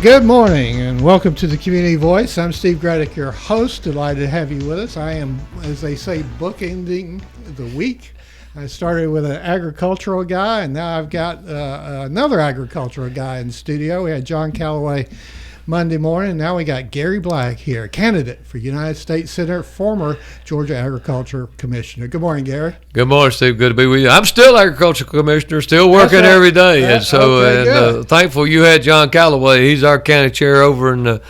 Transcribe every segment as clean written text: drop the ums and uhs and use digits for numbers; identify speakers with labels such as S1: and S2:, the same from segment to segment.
S1: Good morning and welcome to the Community Voice. I'm Steve Graddick, your host. Delighted to have you with us. I am, as they say, bookending the week. I started with an agricultural guy, and now I've got another agricultural guy in the studio. We had John Callaway Monday morning. Now we got Gary Black here, candidate for United States Senator, former Georgia Agriculture Commissioner. Good morning, Gary.
S2: Good morning, Steve. Good to be with you. I'm still Agriculture Commissioner, still working every day, and so thankful you had John Callaway. He's our county chair over in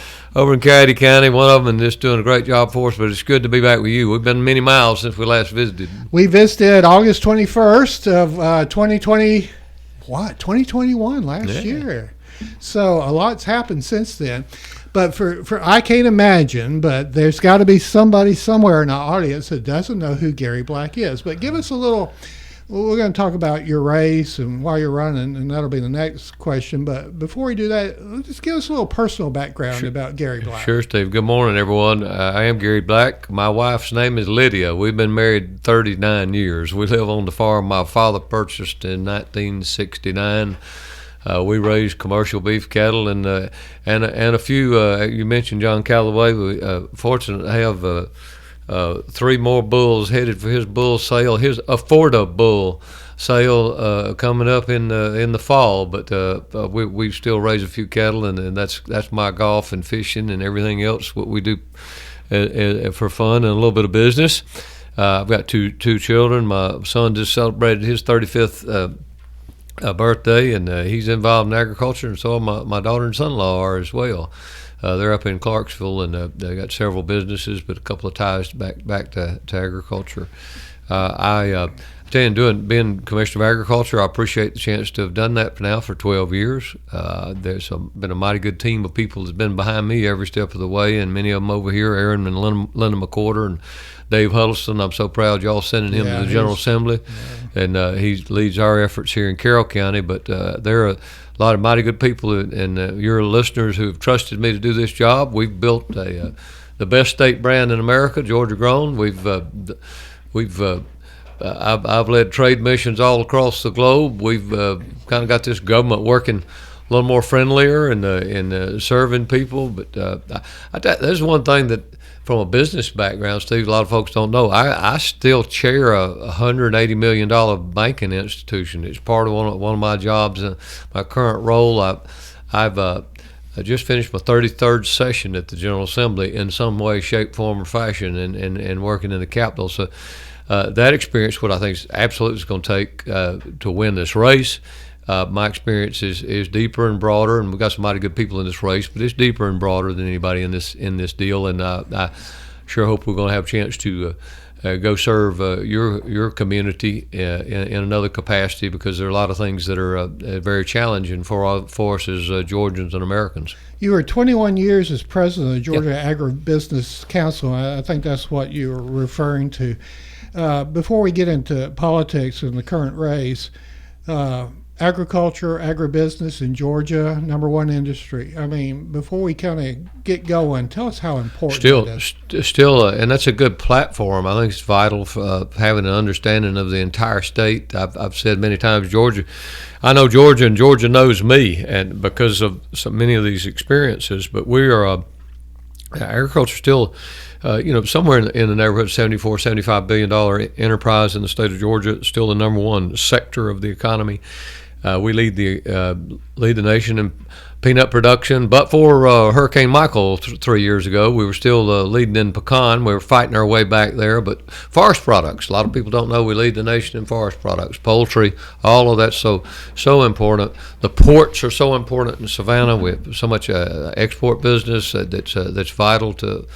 S2: Cady County, one of them, and just doing a great job for us. But it's good to be back with you. We've been many miles since we last visited.
S1: We visited August 21st of 2021 last year. So a lot's happened since then. But for I can't imagine, but there's got to be somebody somewhere in our audience that doesn't know who Gary Black is. But give us a little. We're going to talk about your race and why you're running, and that'll be the next question. But before we do that, just give us a little personal background about Gary Black.
S2: Sure, Steve. Good morning, everyone. I am Gary Black. My wife's name is Lydia. We've been married 39 years. We live on the farm my father purchased in 1969. We raise commercial beef cattle and a few. You mentioned John Callaway. We fortunate to have 3 more bulls headed for his bull sale, his Afforda bull sale coming up in the fall. But we still raise a few cattle, and that's my golf and fishing and everything else what we do for fun and a little bit of business. I've got two children. My son just celebrated his 35th. Birthday, and he's involved in agriculture, and so my daughter and son-in-law are as well. They're up in Clarksville, and they got several businesses, but a couple of ties back to agriculture. I tell you, being Commissioner of Agriculture, I appreciate the chance to have done that for 12 years. There's been a mighty good team of people that's been behind me every step of the way, and many of them over here, Aaron and Linda McWhorter and Dave Huddleston. I'm so proud y'all sending him to the General Assembly, and he leads our efforts here in Carroll County. But there are a lot of mighty good people, and your listeners who have trusted me to do this job. We've built the best state brand in America, Georgia Grown. I've led trade missions all across the globe. We've kind of got this government working a little more friendlier and serving people. But there's one thing that, from a business background, Steve, a lot of folks don't know. I still chair a $180 million banking institution. It's part of one of my jobs. My current role, I just finished my 33rd session at the General Assembly in some way, shape, form, or fashion, and working in the Capitol. So that experience, what I think is absolutely going to take to win this race. My experience is deeper and broader, and we've got some mighty good people in this race, but it's deeper and broader than anybody in this deal. And I sure hope we're going to have a chance to go serve your community in another capacity, because there are a lot of things that are very challenging for us as Georgians and Americans.
S1: You were 21 years as president of the Georgia Agribusiness Council. I think that's what you were referring to. Before we get into politics and the current race, agriculture, agribusiness in Georgia, number one industry. I mean, before we kind of get going, tell us how important it is.
S2: Still, and that's a good platform. I think it's vital for having an understanding of the entire state. I've said many times, Georgia, I know Georgia, and Georgia knows me, and because of so many of these experiences. But we are agriculture still. Somewhere in the neighborhood of $74-75 billion enterprise in the state of Georgia. It's still the number one sector of the economy. We lead the nation in peanut production. But for Hurricane Michael 3 years ago, we were still leading in pecan. We were fighting our way back there. But forest products, a lot of people don't know we lead the nation in forest products, poultry, all of that's so important. The ports are so important in Savannah. We have so much export business that's vital to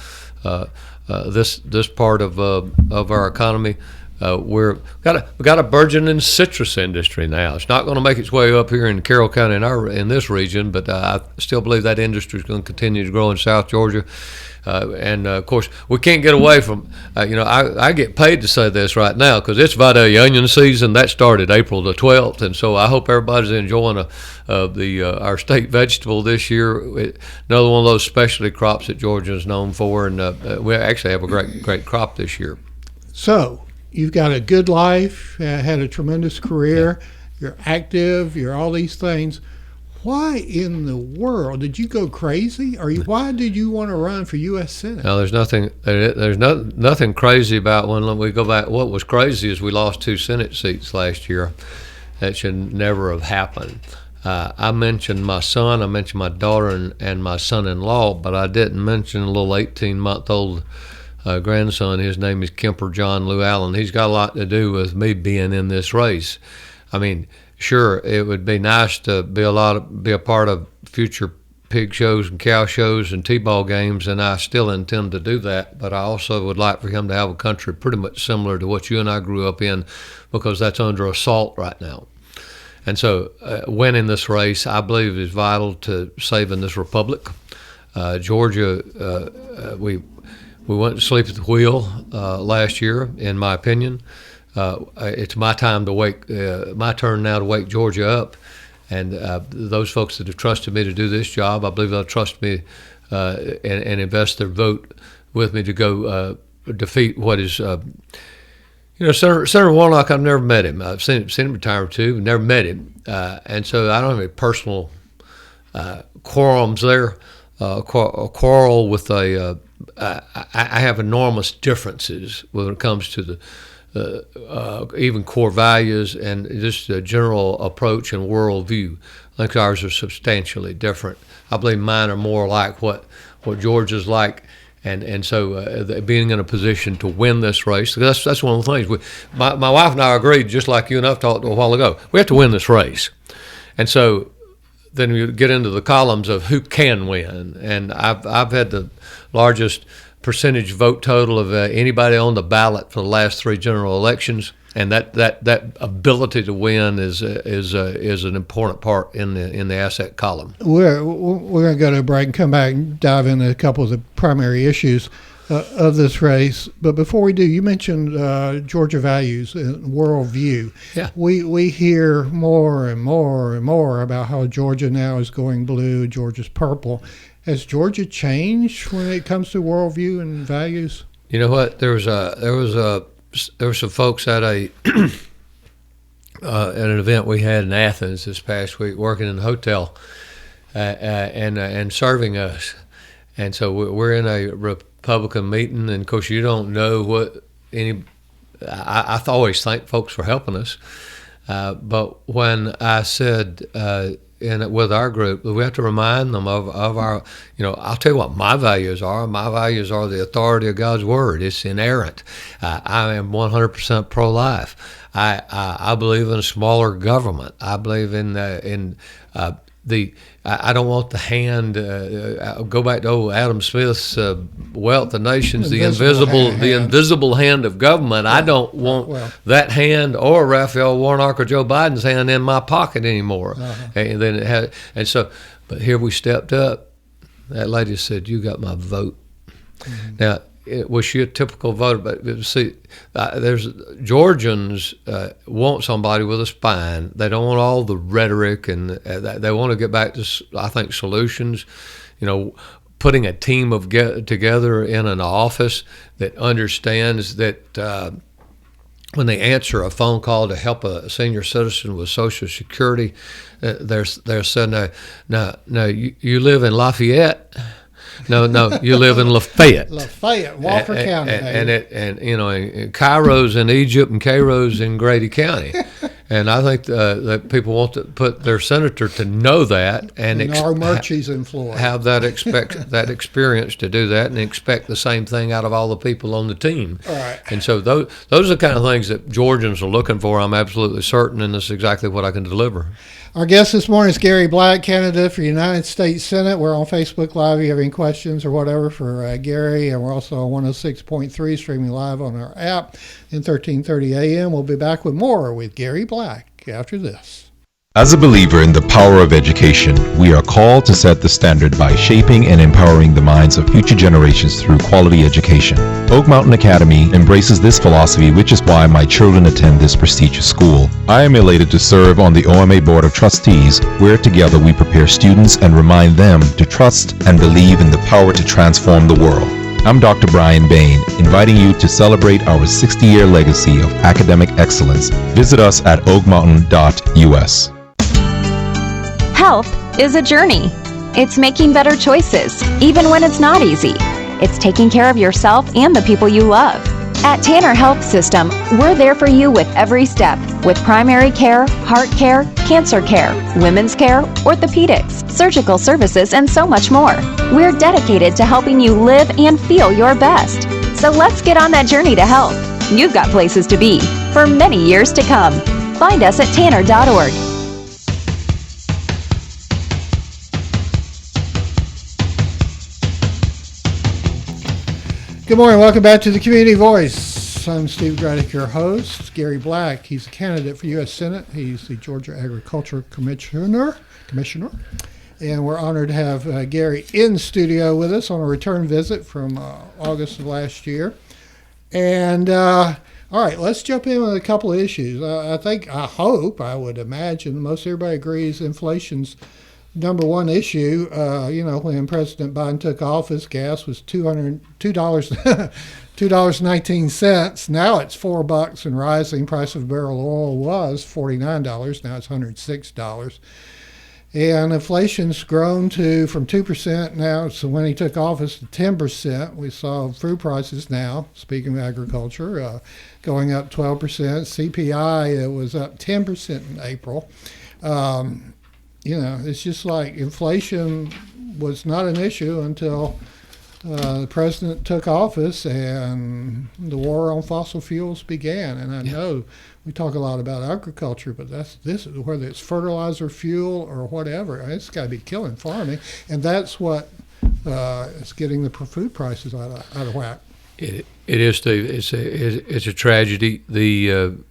S2: this part of our economy. We've got a burgeoning citrus industry now. It's not going to make its way up here in Carroll County in this region, but I still believe that industry is going to continue to grow in South Georgia. And of course, we can't get away from. I get paid to say this right now because it's Vidalia onion season. That started April the 12th, and so I hope everybody's enjoying our state vegetable this year. Another one of those specialty crops that Georgia is known for, and we actually have a great crop this year.
S1: So you've got a good life, had a tremendous career, you're active, you're all these things. Why in the world did you go crazy? Why did you want to run for U.S. Senate?
S2: Now, there's nothing crazy about when we go back. What was crazy is we lost 2 Senate seats last year. That should never have happened. I mentioned my son, I mentioned my daughter and my son-in-law, but I didn't mention a little 18-month-old grandson. His name is Kemper John Lou Allen. He's got a lot to do with me being in this race. I mean, sure, it would be nice to be a part of future pig shows and cow shows and t-ball games, and I still intend to do that. But I also would like for him to have a country pretty much similar to what you and I grew up in, because that's under assault right now. And so winning this race, I believe, is vital to saving this republic. Georgia, we went to sleep at the wheel last year, in my opinion. It's my turn now to wake Georgia up. And those folks that have trusted me to do this job, I believe they'll trust me and invest their vote with me to go defeat what is, Senator Warnock. I've never met him. I've seen him retire too, but never met him. And so I don't have any personal quarrels there. Quarrel with I have enormous differences when it comes to the even core values and just a general approach and worldview. I think ours are substantially different. I believe mine are more like what Georgia's like, and so being in a position to win this race, that's one of the things. My wife and I agreed, just like you and I've talked a while ago, we have to win this race. And so then you get into the columns of who can win, and I've had the largest percentage vote total of anybody on the ballot for the last 3 general elections, and that ability to win is an important part in the asset column.
S1: We're going to go to a break and come back and dive into a couple of the primary issues of this race. But before we do, you mentioned Georgia values and worldview.
S2: Yeah.
S1: We hear more and more and more about how Georgia now is going blue, Georgia's purple. Has Georgia changed when it comes to worldview and values?
S2: You know what? There were some folks at at an event we had in Athens this past week, working in the hotel and serving us. And so we're in a Republican meeting, and of course you don't know what any. I always thank folks for helping us, but when I said. With our group, we have to remind them of our, I'll tell you what my values are. My values are the authority of God's word. It's inerrant. I am 100% pro-life. I believe in a smaller government. I believe I don't want the hand. Go back to old Adam Smith's Wealth of Nations, the invisible hand of government. I don't want that hand or Raphael Warnock or Joe Biden's hand in my pocket anymore. And then but here we stepped up. That lady said, "You got my vote." Mm-hmm. Now, was she a typical voter? But see, there's Georgians want somebody with a spine. They don't want all the rhetoric, and they want to get back to, I think, solutions. Putting a team together in an office that understands that when they answer a phone call to help a senior citizen with Social Security, they're saying, "No, you live in Lafayette." No, you live in Lafayette.
S1: Walker County.
S2: And Cairo's in Egypt and Cairo's in Grady County. And I think that people want to put their senator to know that and
S1: Murchie's in Florida.
S2: Have that experience to do that and expect the same thing out of all the people on the team.
S1: All right.
S2: And so those are the kind of things that Georgians are looking for. I'm absolutely certain, and that's exactly what I can deliver.
S1: Our guest this morning is Gary Black, candidate for United States Senate. We're on Facebook Live. If you have any questions or whatever for Gary, and we're also on 106.3 streaming live on our app in 1330 a.m. We'll be back with more with Gary Black after this.
S3: As a believer in the power of education, we are called to set the standard by shaping and empowering the minds of future generations through quality education. Oak Mountain Academy embraces this philosophy, which is why my children attend this prestigious school. I am elated to serve on the OMA Board of Trustees, where together we prepare students and remind them to trust and believe in the power to transform the world. I'm Dr. Brian Bain, inviting you to celebrate our 60-year legacy of academic excellence. Visit us at oakmountain.us.
S4: Health is a journey. It's making better choices, even when it's not easy. It's taking care of yourself and the people you love. At Tanner Health System, we're there for you with every step, with primary care, heart care, cancer care, women's care, orthopedics, surgical services, and so much more. We're dedicated to helping you live and feel your best. So let's get on that journey to health. You've got places to be for many years to come. Find us at tanner.org.
S1: Good morning. Welcome back to the Community Voice. I'm Steve Graddick, your host. Gary Black, he's a candidate for U.S. Senate. He's the Georgia Agriculture Commissioner. And we're honored to have Gary in studio with us on a return visit from August of last year. And all right, let's jump in with a couple of issues. I would imagine most everybody agrees inflation's number one issue. When President Biden took office, gas was $2.19. Now it's $4 and rising. Price of a barrel of oil was $49. Now it's $106. And inflation's grown from 2% now, so when he took office, to 10%. We saw food prices now, speaking of agriculture, going up 12%. CPI, it was up 10% in April. It's just like inflation was not an issue until the president took office and the war on fossil fuels began. And I know we talk a lot about agriculture, but whether it's fertilizer, fuel, or whatever, it's got to be killing farming. And that's what is getting the food prices out of whack.
S2: It is, Steve. It's a tragedy.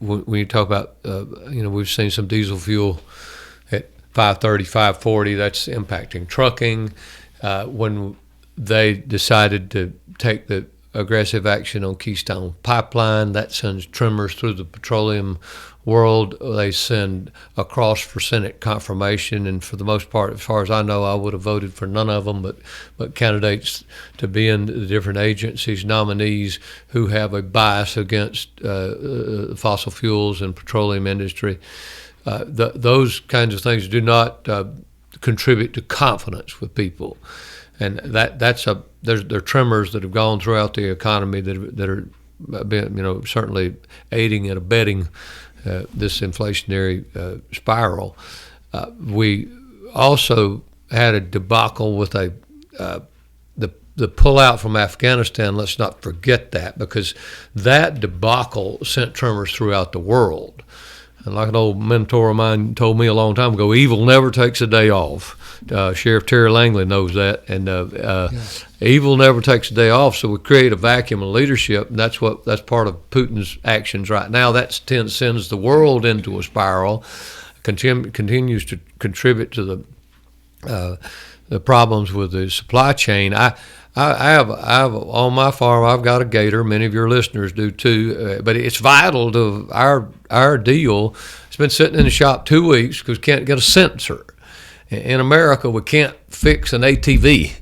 S2: When you talk about, we've seen some diesel fuel at $5.30, $5.40. That's impacting trucking. When they decided to take the aggressive action on Keystone Pipeline, that sends tremors through the petroleum world. They send across for Senate confirmation, and for the most part, as far as I know, I would have voted for none of them, but candidates to be in the different agencies, nominees who have a bias against fossil fuels and petroleum industry. Those kinds of things do not contribute to confidence with people, and there are tremors that have gone throughout the economy that are certainly aiding and abetting this inflationary spiral. We also had a debacle with the pullout from Afghanistan. Let's not forget that, because that debacle sent tremors throughout the world. And like an old mentor of mine told me a long time ago, evil never takes a day off. Sheriff Terry Langley knows that, and evil never takes a day off. So we create a vacuum of leadership, and that's part of Putin's actions right now. That sends the world into a spiral, continues to contribute to the problems with the supply chain. I have on my farm, I've got a gator. Many of your listeners do too. But it's vital to our deal. It's been sitting in the shop 2 weeks because we can't get a sensor. In America, we can't fix an ATV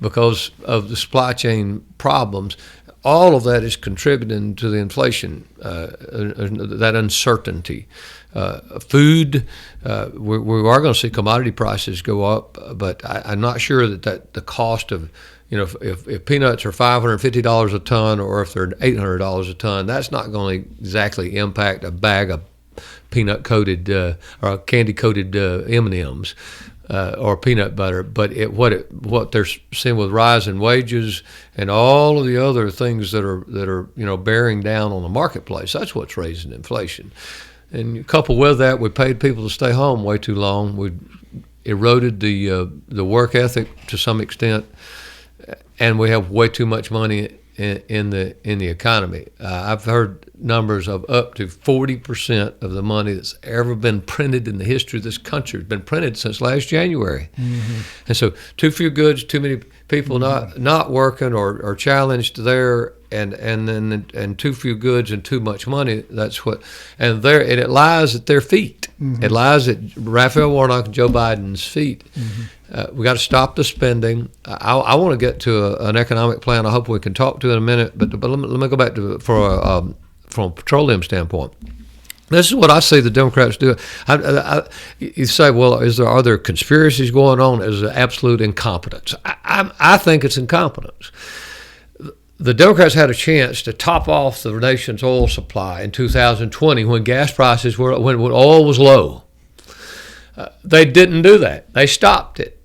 S2: because of the supply chain problems. All of that is contributing to the inflation, that uncertainty. Food, we are going to see commodity prices go up, but I'm not sure that the cost of, if peanuts are $550 a ton or if they're $800 a ton, that's not going to exactly impact a bag of peanut-coated or candy-coated M&Ms or peanut butter. But what they're seeing with rising wages and all of the other things that are bearing down on the marketplace, that's what's raising inflation. And coupled with that, we paid people to stay home way too long. We eroded the work ethic to some extent, and we have way too much money in the economy. I've heard numbers of up to 40% of the money that's ever been printed in the history of this country has been printed since last January. Mm-hmm. And so too few goods, too many people not working or challenged there, and too few goods and too much money. It lies at their feet. Mm-hmm. It lies at Raphael Warnock and Joe Biden's feet. Mm-hmm. We got to stop the spending. I want to get to an economic plan. I hope we can talk to in a minute. But let me go back to from a petroleum standpoint. This is what I see the Democrats do. You say, well, are there conspiracies going on? Is it absolute incompetence? I think it's incompetence. The Democrats had a chance to top off the nation's oil supply in 2020 when gas prices when oil was low. They didn't do that. They stopped it.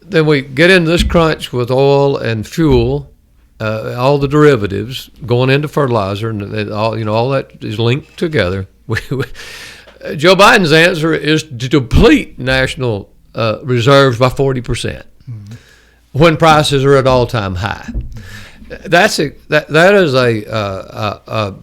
S2: Then we get into this crunch with oil and fuel, all the derivatives going into fertilizer, and all that is linked together. Joe Biden's answer is to deplete national reserves by 40% when prices are at all-time high. That is a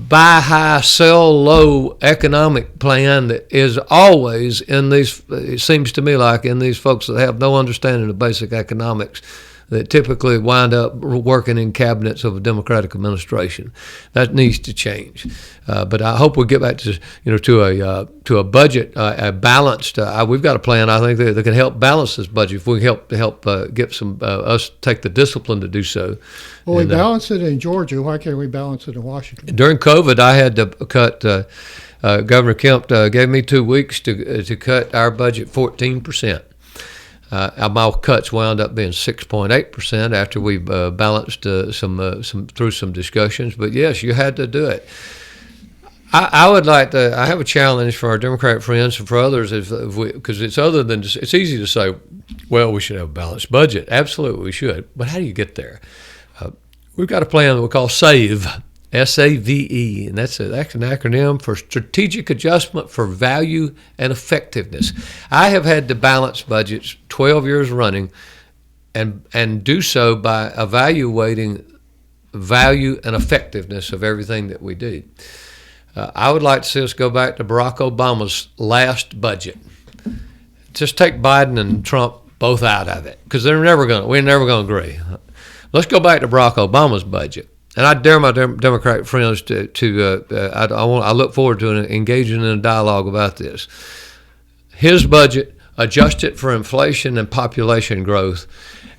S2: buy high, sell low economic plan that is always in these. It seems to me like in these folks that have no understanding of basic economics, that typically wind up working in cabinets of a Democratic administration. That needs to change. But I hope we get back to a budget, a balanced. We've got a plan. I think that can help balance this budget if we help get some us take the discipline to do so.
S1: Well, we balance it in Georgia. Why can't we balance it in Washington?
S2: During COVID, I had to cut. Governor Kemp gave me 2 weeks to cut our budget 14%. My cuts wound up being 6.8% after we balanced through some discussions. But yes, you had to do it. I would like to. I have a challenge for our Democratic friends and for others, because it's it's easy to say, well, we should have a balanced budget. Absolutely, we should. But how do you get there? We've got a plan that we call SAVE. SAVE, and that's an acronym for Strategic Adjustment for Value and Effectiveness. I have had to balance budgets 12 years running and do so by evaluating value and effectiveness of everything that we do. I would like to see us go back to Barack Obama's last budget. Just take Biden and Trump both out of it, because we're never going to agree. Let's go back to Barack Obama's budget. And I dare my Democratic friends I look forward to engaging in a dialogue about this. His budget, adjust it for inflation and population growth,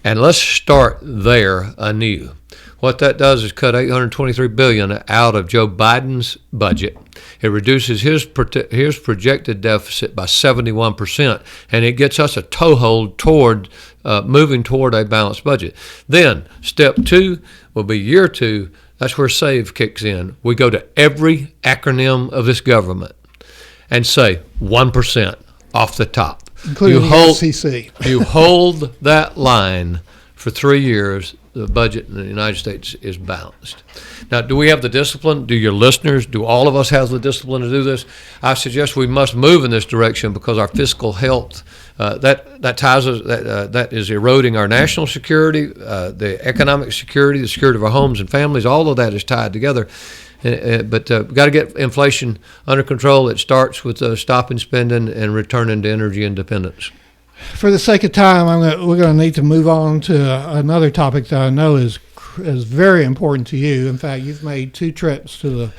S2: and let's start there anew. What that does is cut $823 billion out of Joe Biden's budget. It reduces his projected deficit by 71%, and it gets us a toehold toward moving toward a balanced budget. Then step 2 will be year 2. That's where SAVE kicks in. We go to every acronym of this government and say 1% off the top.
S1: Including the SEC.
S2: You hold that line for 3 years. The budget in the United States is balanced. Now, do we have the discipline? Do your listeners, do all of us have the discipline to do this? I suggest we must move in this direction because our fiscal health, that ties us, that is eroding our national security, the economic security, the security of our homes and families. All of that is tied together. But we've got to get inflation under control. It starts with stopping spending and returning to energy independence.
S1: For the sake of time, we're going to need to move on to another topic that I know is very important to you. In fact, you've made 2 trips to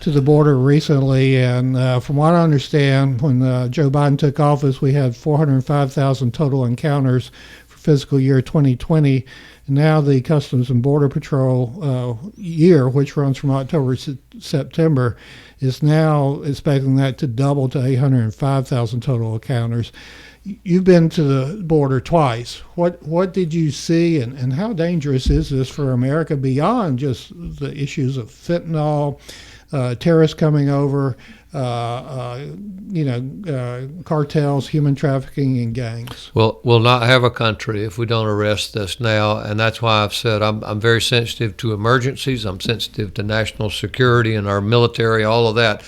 S1: the border recently, and from what I understand, when Joe Biden took office, we had 405,000 total encounters for fiscal year 2020. And now the Customs and Border Patrol year, which runs from October to September, is now expecting that to double to 805,000 total encounters. You've been to the border twice. What did you see, and how dangerous is this for America beyond just the issues of fentanyl, terrorists coming over, cartels, human trafficking, and gangs?
S2: Well, we'll not have a country if we don't arrest this now, and that's why I've said I'm very sensitive to emergencies. I'm sensitive to national security and our military, all of that.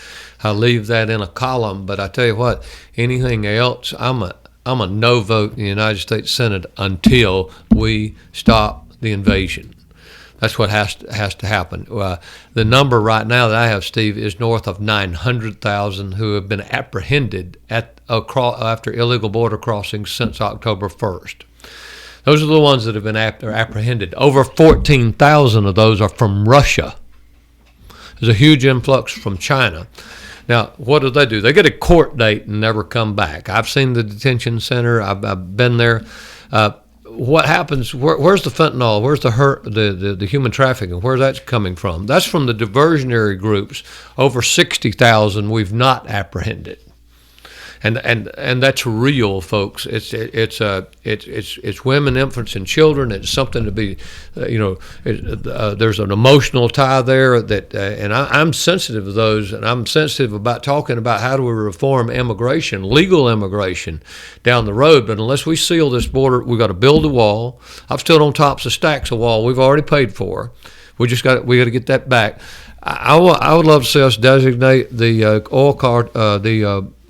S2: I leave that in a column, but I tell you what, anything else, I'm a no vote in the United States Senate until we stop the invasion. That's what has to happen. The number right now that I have, Steve, is north of 900,000 who have been apprehended after illegal border crossings since October 1st. Those are the ones that have been apprehended. Over 14,000 of those are from Russia. There's a huge influx from China. Now, what do? They get a court date and never come back. I've seen the detention center. I've been there. what happens? Where's the fentanyl? Where's the human trafficking? Where's that coming from? That's from the diversionary groups. Over 60,000 we've not apprehended. And that's real, folks. It's women, infants, and children. It's something to be, there's an emotional tie there that, and I'm sensitive to those, and I'm sensitive about talking about how do we reform immigration, legal immigration, down the road. But unless we seal this border, we've got to build a wall. I've stood on tops of stacks of wall we've already paid for. We got to get that back. I would love to see us designate the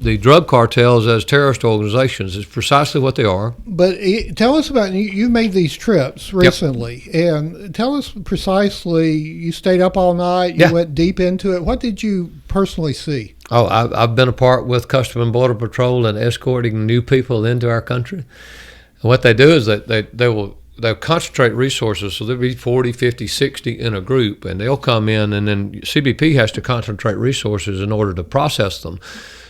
S2: the drug cartels as terrorist organizations. Is precisely what they are.
S1: But tell us about, you made these trips recently, and tell us precisely, you stayed up all night, you went deep into it. What did you personally see?
S2: Oh, I've been a part with Customs and Border Patrol and escorting new people into our country. And what they do is that they'll concentrate resources, so there'll be 40, 50, 60 in a group, and they'll come in, and then CBP has to concentrate resources in order to process them.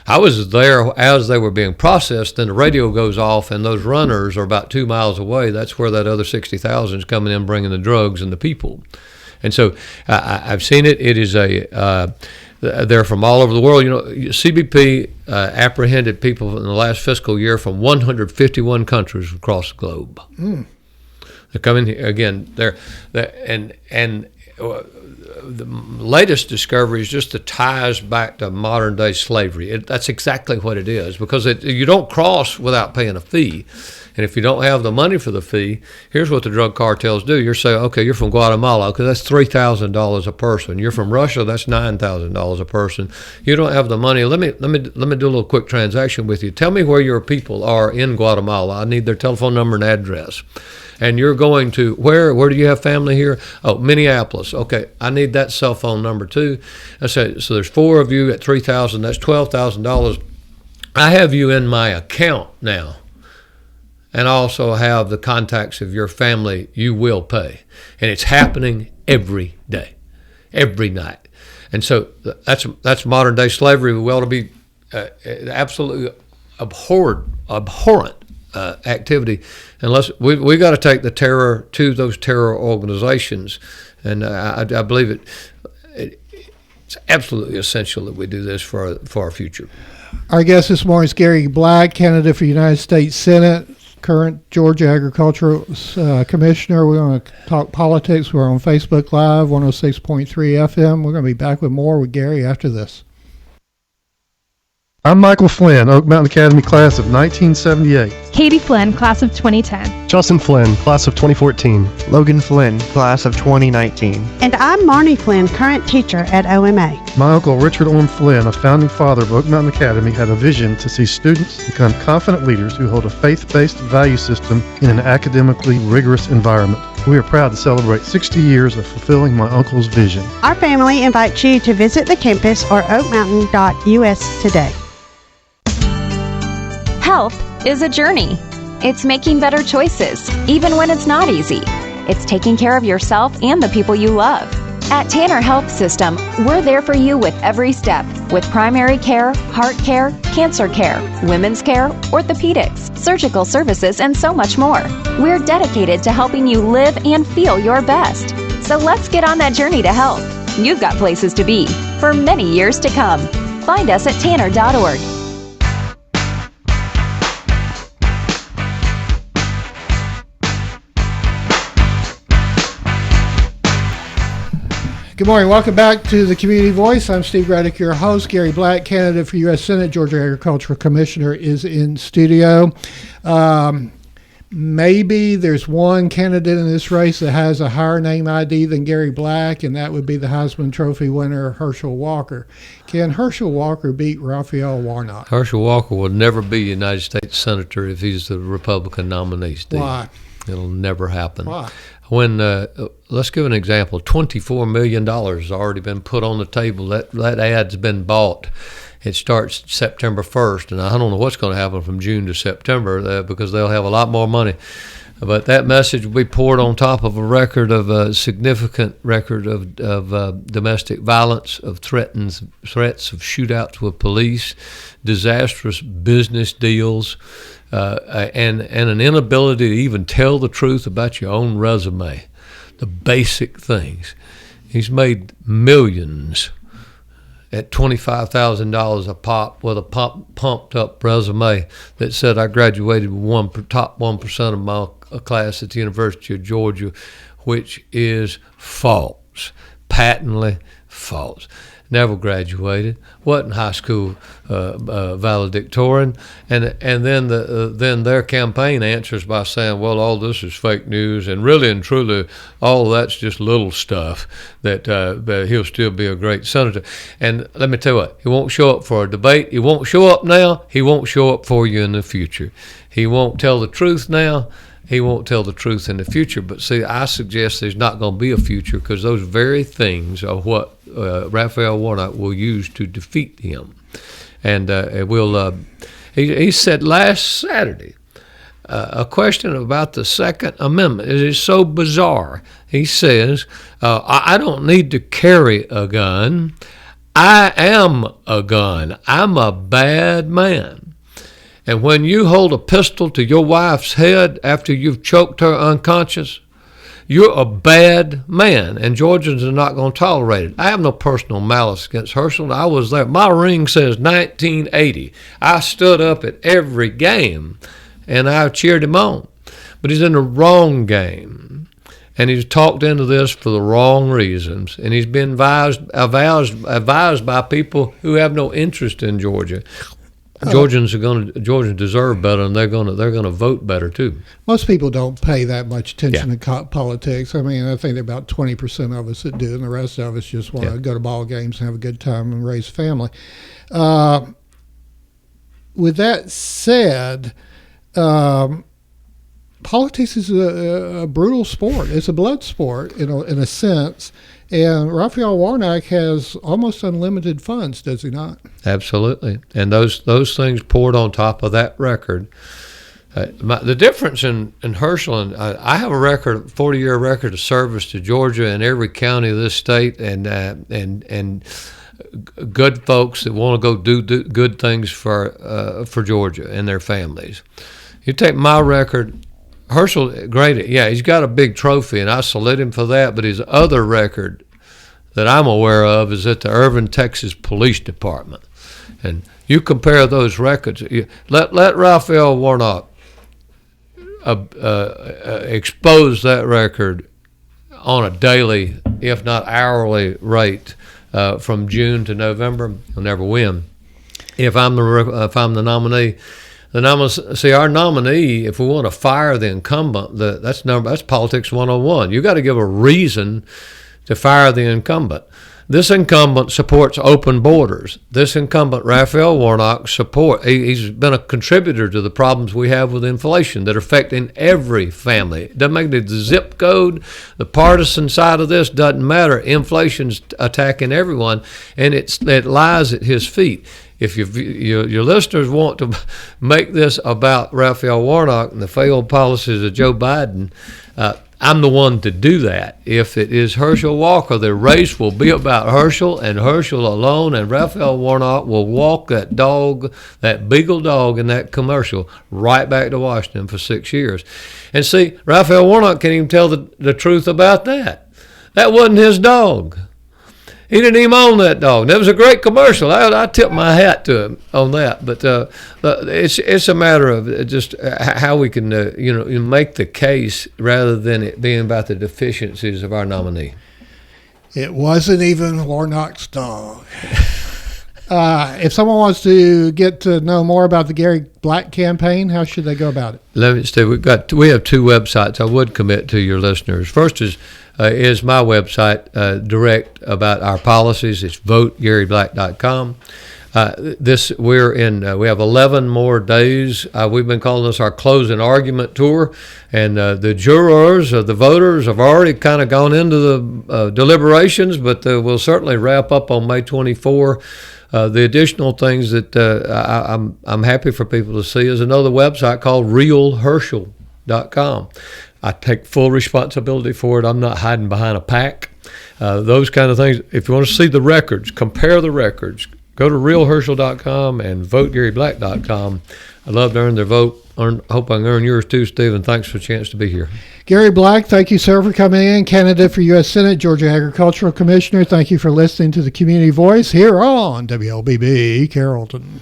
S2: I was there as they were being processed, then the radio goes off, and those runners are about 2 miles away. That's where that other 60,000 is coming in, bringing the drugs and the people. And so I've seen it. It is they're from all over the world. CBP apprehended people in the last fiscal year from 151 countries across the globe. They're coming here again. The latest discovery is just the ties back to modern day slavery. That's exactly what it is, because you don't cross without paying a fee. And if you don't have the money for the fee, here's what the drug cartels do. You're saying, okay, you're from Guatemala, okay, that's $3,000 a person. You're from Russia, that's $9,000 a person. You don't have the money. Let me do a little quick transaction with you. Tell me where your people are in Guatemala. I need their telephone number and address. And you're going to, where do you have family here? Oh, Minneapolis. Okay, I need that cell phone number too. I said, so there's 4 of you at $3,000, that's $12,000. I have you in my account now. And I also have the contacts of your family you will pay. And it's happening every day, every night. And so that's modern day slavery. We ought to be absolutely abhorrent activity, unless we got to take the terror to those terror organizations. And I believe it's absolutely essential that we do this for our future.
S1: Our guest this morning is Gary Black, candidate for United States Senate, current Georgia Agricultural Commissioner. We're going to talk politics. We're on Facebook Live, 106.3 FM. We're going to be back with more with Gary after this.
S5: I'm Michael Flynn, Oak Mountain Academy class of 1978.
S6: Katie Flynn, class of 2010.
S7: Justin Flynn, class of 2014.
S8: Logan Flynn, class of 2019.
S9: And I'm Marnie Flynn, current teacher at OMA.
S5: My uncle Richard Orm Flynn, a founding father of Oak Mountain Academy, had a vision to see students become confident leaders who hold a faith-based value system in an academically rigorous environment. We are proud to celebrate 60 years of fulfilling my uncle's vision.
S9: Our family invites you to visit the campus or oakmountain.us today.
S4: Health is a journey. It's making better choices, even when it's not easy. It's taking care of yourself and the people you love. At Tanner Health System, we're there for you with every step, with primary care, heart care, cancer care, women's care, orthopedics, surgical services, and so much more. We're dedicated to helping you live and feel your best. So let's get on that journey to health. You've got places to be for many years to come. Find us at tanner.org.
S1: Good morning. Welcome back to the Community Voice. I'm Steve Graddick, your host. Gary Black, candidate for U.S. Senate, Georgia Agricultural Commissioner, is in studio. Maybe there's one candidate in this race that has a higher name ID than Gary Black, and that would be the Heisman Trophy winner, Herschel Walker. Can Herschel Walker beat Raphael Warnock?
S2: Herschel Walker will never be a United States Senator if he's the Republican nominee, Steve.
S1: Why?
S2: It'll never happen.
S1: Why?
S2: When let's give an example. $24 million has already been put on the table. That ad's been bought. It starts September 1st, and I don't know what's going to happen from June to September because they'll have a lot more money. But that message will be poured on top of a significant record of domestic violence, of threats of shootouts with police, disastrous business deals, and an inability to even tell the truth about your own resume, the basic things. He's made millions at $25,000 a pop with a pumped up resume that said, I graduated with top 1% of my class at the University of Georgia, which is false, patently false. Never graduated, wasn't high school valedictorian, and then their campaign answers by saying, well, all this is fake news, and really and truly, all that's just little stuff, that he'll still be a great senator. And let me tell you what, he won't show up for a debate. He won't show up now. He won't show up for you in the future. He won't tell the truth now. He won't tell the truth in the future. But see, I suggest there's not going to be a future, because those very things are what Raphael Warnock will use to defeat him. And he said last Saturday, a question about the Second Amendment. It is so bizarre. He says, I don't need to carry a gun. I am a gun. I'm a bad man. And when you hold a pistol to your wife's head after you've choked her unconscious, you're a bad man, and Georgians are not going to tolerate it. I have no personal malice against Herschel. I was there. My ring says 1980. I stood up at every game, and I cheered him on. But he's in the wrong game, and he's talked into this for the wrong reasons, and he's been advised by people who have no interest in Georgia. Georgians deserve better, and they're gonna vote better too.
S1: Most people don't pay that much attention to politics. I mean, I think about 20% of us that do, and the rest of us just want to go to ball games and have a good time and raise a family. With that said, politics is a brutal sport. It's a blood sport in a sense. And Raphael Warnock has almost unlimited funds, does he not?
S2: Absolutely. And those things poured on top of that record. The difference in Herschel, and I have a 40-year record of service to Georgia in every county of this state, and good folks that want to go do good things for Georgia and their families. You take my record. Herschel, great. Yeah, he's got a big trophy, and I salute him for that. But his other record that I'm aware of is at the Irving, Texas Police Department. And you compare those records. Let Raphael Warnock expose that record on a daily, if not hourly rate from June to November. He'll never win. If I'm the nominee. See, our nominee, if we want to fire the incumbent, that's politics 101. You got to give a reason to fire the incumbent. This incumbent supports open borders. This incumbent, Raphael Warnock, he's been a contributor to the problems we have with inflation that are affecting every family. It doesn't make the zip code, the partisan side of this doesn't matter. Inflation's attacking everyone, and it lies at his feet. If your listeners want to make this about Raphael Warnock and the failed policies of Joe Biden, I'm the one to do that. If it is Herschel Walker, the race will be about Herschel and Herschel alone, and Raphael Warnock will walk that dog, that beagle dog in that commercial, right back to Washington for 6 years. And see, Raphael Warnock can't even tell the truth about that. That wasn't his dog. He didn't even own that dog. That was a great commercial. I tip my hat to him on that. But it's a matter of just how we can make the case rather than it being about the deficiencies of our nominee.
S1: It wasn't even Warnock's dog. If someone wants to get to know more about the Gary Black campaign, how should they go about it?
S2: Let me say, we have two websites I would commit to your listeners. First is my website, direct about our policies. It's votegaryblack.com. We have 11 more days. We've been calling this our closing argument tour, and the jurors, the voters, have already kind of gone into the deliberations, but we'll certainly wrap up on May 24. The additional things that I'm happy for people to see is another website called Real Herschel. GaryBlack.com. I take full responsibility for it. I'm not hiding behind a pack. Those kind of things. If you want to see the records, compare the records, go to realherschel.com and votegaryblack.com. I'd love to earn their vote. Hope I can earn yours too, Stephen. Thanks for the chance to be here.
S1: Gary Black, thank you, sir, for coming in. Candidate for U.S. Senate, Georgia Agricultural Commissioner. Thank you for listening to the Community Voice here on WLBB Carrollton.